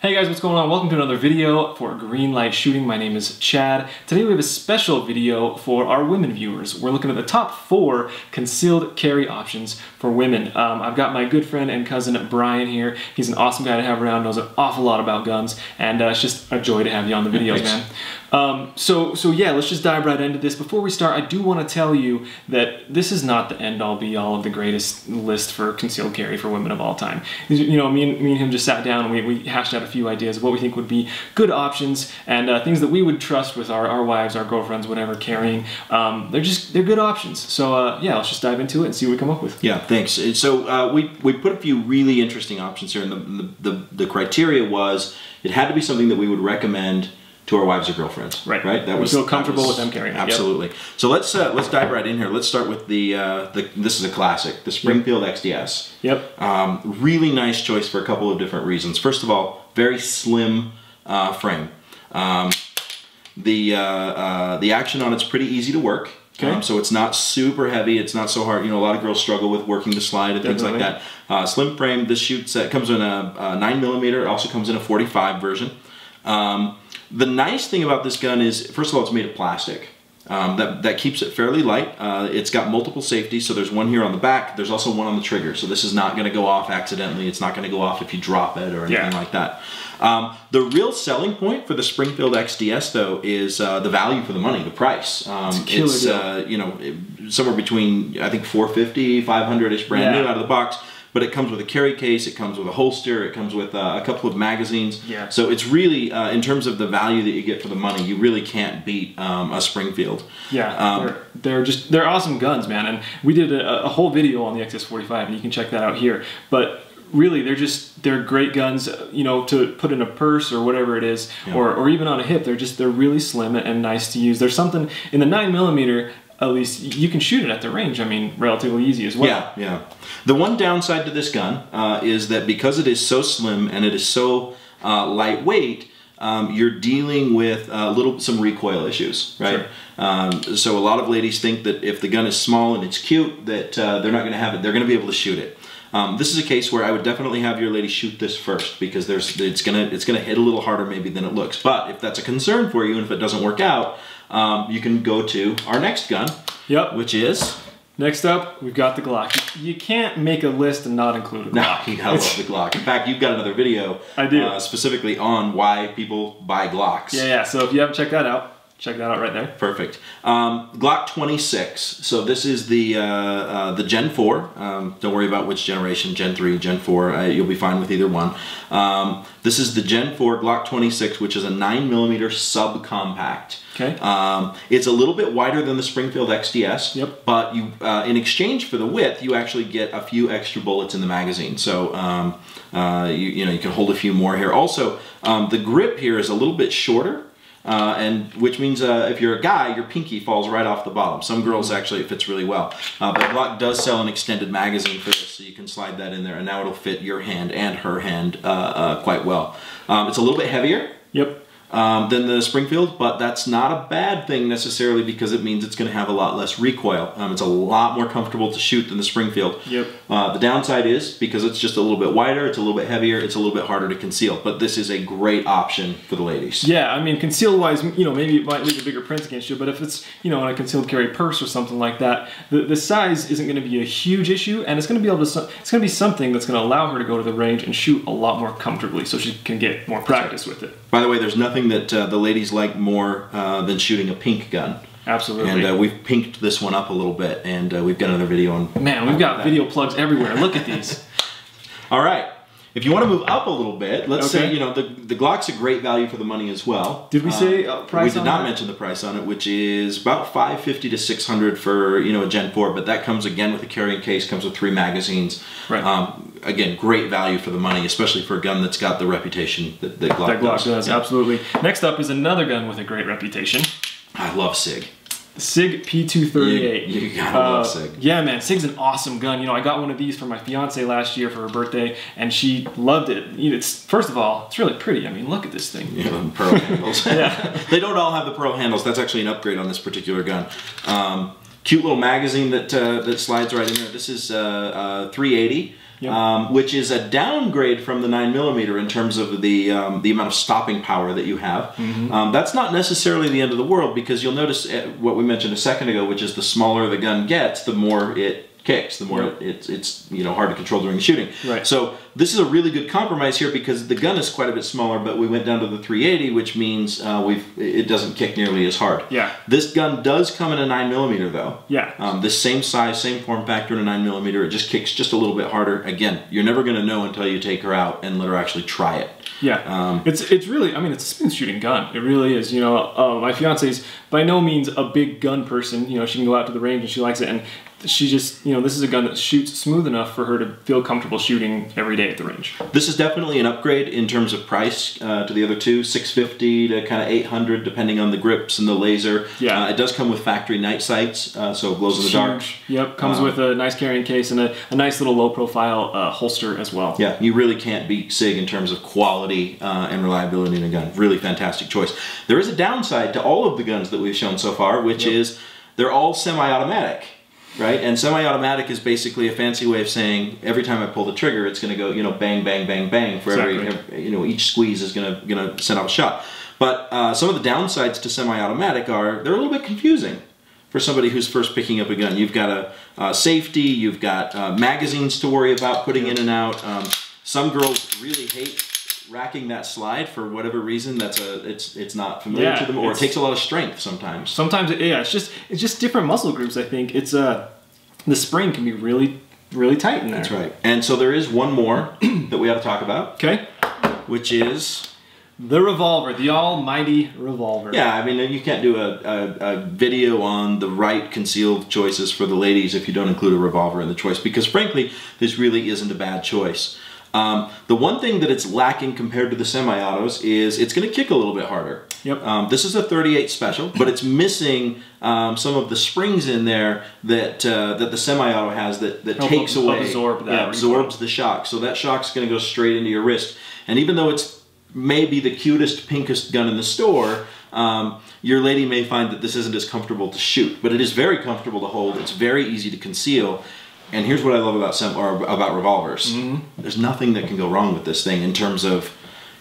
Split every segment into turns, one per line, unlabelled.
Hey guys, what's going on? Welcome to another video for Green Light Shooting. My name is Chad. Today we have a special video for our women viewers. We're looking at the top 4 concealed carry options for women. I've got my good friend and cousin Brian here. He's an awesome guy to have around, knows an awful lot about guns, and it's just a joy to have you on the videos, man. So yeah, let's just dive right into this. Before we start, I do want to tell you that this is not the end-all be-all of the greatest list for concealed carry for women of all time. You know, me and him just sat down and we hashed out a few ideas of what we think would be good options and things that we would trust with our wives, our girlfriends, whatever, carrying. They're good options. So yeah, let's just dive into it and see what we come up with.
Yeah, thanks. So we put a few really interesting options here, and the criteria was it had to be something that we would recommend to our wives or girlfriends.
Right.
That
we feel comfortable with them carrying it.
Absolutely. Yep. So let's dive right in here. Let's start with this is a classic, the Springfield Xds.
Yep.
Really nice choice for a couple of different reasons. First of all, very slim frame. The action on it's pretty easy to work. Okay. So it's not super heavy. It's not so hard. You know, a lot of girls struggle with working the slide and things like that. Slim frame. This shoots. It comes in a 9mm. It also comes in a 45 version. The nice thing about this gun is, first of all, it's made of plastic. That keeps it fairly light. It's got multiple safeties, so there's one here on the back. There's also one on the trigger, so this is not going to go off accidentally. It's not going to go off if you drop it or anything like that. The real selling point for the Springfield Xds, though, is the value for the money, the price. It's you know, somewhere between, I think, $450, $500-ish brand new out of the box. But it comes with a carry case, it comes with a holster, it comes with a couple of magazines. Yeah. So it's really, in terms of the value that you get for the money, you really can't beat a Springfield.
Yeah, they're awesome guns, man. And we did a whole video on the XS45, and you can check that out here. But really, they're great guns, you know, to put in a purse or whatever it is, or even on a hip. They're really slim and nice to use. There's something in the 9mm. At least you can shoot it at the range. I mean, relatively easy as well.
Yeah, yeah. The one downside to this gun is that because it is so slim and it is so lightweight, you're dealing with some recoil issues, right? Sure. So a lot of ladies think that if the gun is small and it's cute, that they're not going to have it. They're going to be able to shoot it. This is a case where I would definitely have your lady shoot this first, because it's gonna hit a little harder maybe than it looks. But if that's a concern for you, and if it doesn't work out, you can go to our next gun. Yep. Which is?
Next up, we've got the Glock. You can't make a list and not include a Glock.
No, you gotta love the Glock. In fact, you've got another video specifically on why people buy Glocks.
Yeah. So if you haven't checked that out, check that out right there.
Perfect. Glock 26. So this is the Gen 4. Don't worry about which generation, Gen 3, Gen 4. You'll be fine with either one. This is the Gen 4 Glock 26, which is a 9mm subcompact. Okay. It's a little bit wider than the Springfield XDS. Yep. But you, in exchange for the width, you actually get a few extra bullets in the magazine. So you can hold a few more here. Also, the grip here is a little bit shorter. And which means if you're a guy, your pinky falls right off the bottom. Some girls actually it fits really well. But Glock does sell an extended magazine for this, so you can slide that in there, and now it'll fit your hand and her hand quite well. It's a little bit heavier. Yep. Than the Springfield, but that's not a bad thing necessarily, because it means it's going to have a lot less recoil. It's a lot more comfortable to shoot than the Springfield. Yep. The downside is, because it's just a little bit wider, it's a little bit heavier, it's a little bit harder to conceal, but this is a great option for the ladies. Yeah, I mean, concealed wise, you know, maybe it might leave a bigger print against you, but if it's, you know, in a concealed carry purse or something like that, the size isn't going to be a huge issue, and it's going to be able to, it's going to be something that's going to allow her to go to the range and shoot a lot more comfortably, so she can get more practice with it. By the way, there's nothing that the ladies like more than shooting a pink gun. Absolutely. And we've pinked this one up a little bit, and we've got another video on. Man, we've got video plugs everywhere. Look at these. All right. If you want to move up a little bit, let's say, you know, the Glock's a great value for the money as well. Did we say price? We did not mention the price on it, which is about $550 to $600 for, you know, a Gen 4, but that comes again with a carrying case, comes with 3 magazines. Right. Again, great value for the money, especially for a gun that's got the reputation that Glock does. Yeah. Absolutely. Next up is another gun with a great reputation. I love SIG. SIG P238. You gotta love SIG. Yeah, man, SIG's an awesome gun. You know, I got one of these for my fiance last year for her birthday, and she loved it. You know, it's, first of all, it's really pretty. I mean, look at this thing. Yeah, the pearl handles. Yeah. They don't all have the pearl handles. That's actually an upgrade on this particular gun. Cute little magazine that that slides right in there. This is 380.
Yep.
which is a downgrade from the 9mm in terms of the amount of stopping power that you have. That's not necessarily the end of the world, because you'll notice what we mentioned a second ago, which is the smaller the gun gets, the more it kicks, the more it's hard to control during shooting.
Right.
So this is a really good compromise here, because the gun is quite a bit smaller, but we went down to the 380, which means it doesn't kick nearly as hard.
Yeah.
This gun does come in a 9mm though.
Yeah.
The same size, same form factor in a 9mm. It just kicks just a little bit harder. Again, you're never going to know until you take her out and let her actually try it.
Yeah, it's really, I mean, it's a smooth shooting gun. It really is. My fiance's by no means a big gun person. She can go out to the range and she likes it, and she just, this is a gun that shoots smooth enough for her to feel comfortable shooting every day at the range. This
is definitely an upgrade in terms of price to the other two, $650 to kind of $800 depending on the grips and the laser.
Yeah,
it does come with factory night sights, so it glows in the dark.
Yep, comes with a nice carrying case and a nice little low profile holster as well.
Yeah, you really can't beat SIG in terms of quality and reliability in a gun. Really fantastic choice. There is a downside to all of the guns that we've shown so far, which is they're all semi-automatic. Right, and semi-automatic is basically a fancy way of saying every time I pull the trigger, it's going to go, bang, bang, bang, bang. For every, each squeeze is going to send off a shot. But some of the downsides to semi-automatic are they're a little bit confusing for somebody who's first picking up a gun. You've got a safety, you've got magazines to worry about putting in and out. Some girls really hate racking that slide for whatever reason. It's not familiar to them, or it takes a lot of strength sometimes.
Sometimes it's just different muscle groups. I think it's the spring can be really tight in there.
That's right. And so there is one more that we ought to talk about.
Okay.
Which is
the Revolver, the almighty Revolver.
Yeah, I mean, you can't do a video on the right concealed choices for the ladies if you don't include a Revolver in the choice, because frankly, this really isn't a bad choice. The one thing that it's lacking compared to the semi-autos is it's going to kick a little bit harder.
Yep.
This is a 38 special, but it's missing some of the springs in there that the semi-auto has that takes away, absorbs the shock. So that shock's going to go straight into your wrist. And even though it's maybe the cutest, pinkest gun in the store, your lady may find that this isn't as comfortable to shoot, but it is very comfortable to hold. It's very easy to conceal. And here's what I love about revolvers. There's nothing that can go wrong with this thing in terms of,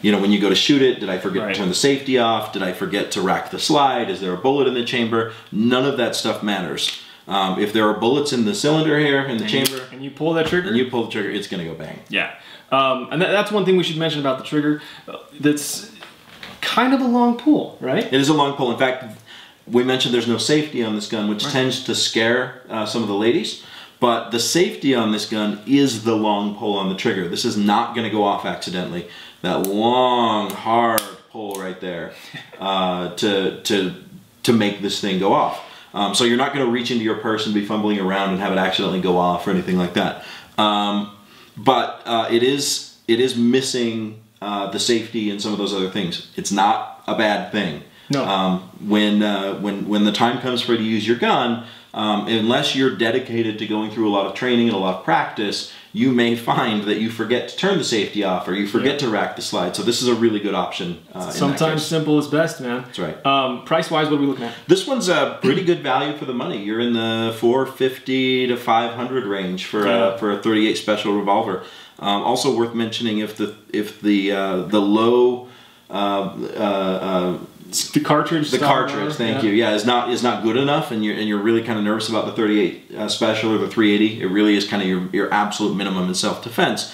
when you go to shoot it, did I forget to turn the safety off? Did I forget to rack the slide? Is there a bullet in the chamber? None of that stuff matters. If there are bullets in the cylinder here, in the chamber,
and you pull that trigger,
it's going to go bang.
Yeah. And that's one thing we should mention about the trigger. That's kind of a long pull, right?
It is a long pull. In fact, we mentioned there's no safety on this gun, which tends to scare some of the ladies. But the safety on this gun is the long pull on the trigger. This is not going to go off accidentally. That long, hard pull right there to make this thing go off. So you're not going to reach into your purse and be fumbling around and have it accidentally go off or anything like that. But it is missing the safety and some of those other things. It's not a bad thing.
No.
When the time comes for you to use your gun, unless you're dedicated to going through a lot of training and a lot of practice, you may find that you forget to turn the safety off or you forget to rack the slide. So this is a really good option.
Sometimes simple is best, man.
That's right.
Price-wise, what are we looking at?
This one's a pretty good value for the money. You're in the $450 to $500 range for a 38 special revolver. Also worth mentioning, if the low
the cartridge.
Thank you. Yeah, is not good enough, and you're really kind of nervous about the 38 special or the 380. It really is kind of your absolute minimum in self-defense.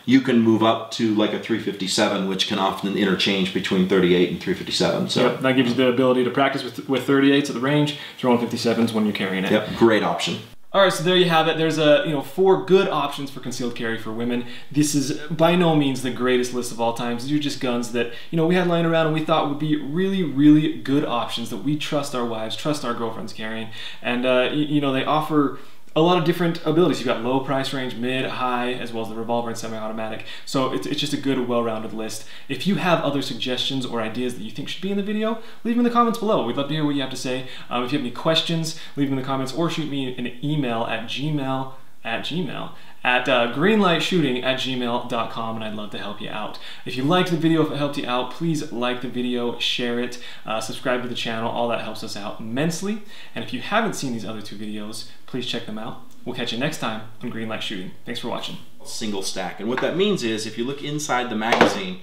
You can move up to like a 357, which can often interchange between 38 and 357. So
yep, that gives you the ability to practice with 38s at the range, throwing 57s when you're carrying it.
Yep, great option.
All right, so there you have it. There's 4 good options for concealed carry for women. This is by no means the greatest list of all time. These are just guns that we had laying around and we thought would be really, really good options that we trust our wives, trust our girlfriends carrying, and they offer a lot of different abilities. You've got low price range, mid, high, as well as the revolver and semi-automatic. So it's just a good, well-rounded list. If you have other suggestions or ideas that you think should be in the video, leave them in the comments below. We'd love to hear what you have to say. If you have any questions, leave them in the comments or shoot me an email at gmail at Gmail, at greenlightshooting@gmail.com, and I'd love to help you out. If you liked the video, if it helped you out, please like the video, share it, subscribe to the channel. All that helps us out immensely. And if you haven't seen these other 2 videos, please check them out. We'll catch you next time on Greenlight Shooting. Thanks for watching.
Single stack. And what that means is if you look inside the magazine,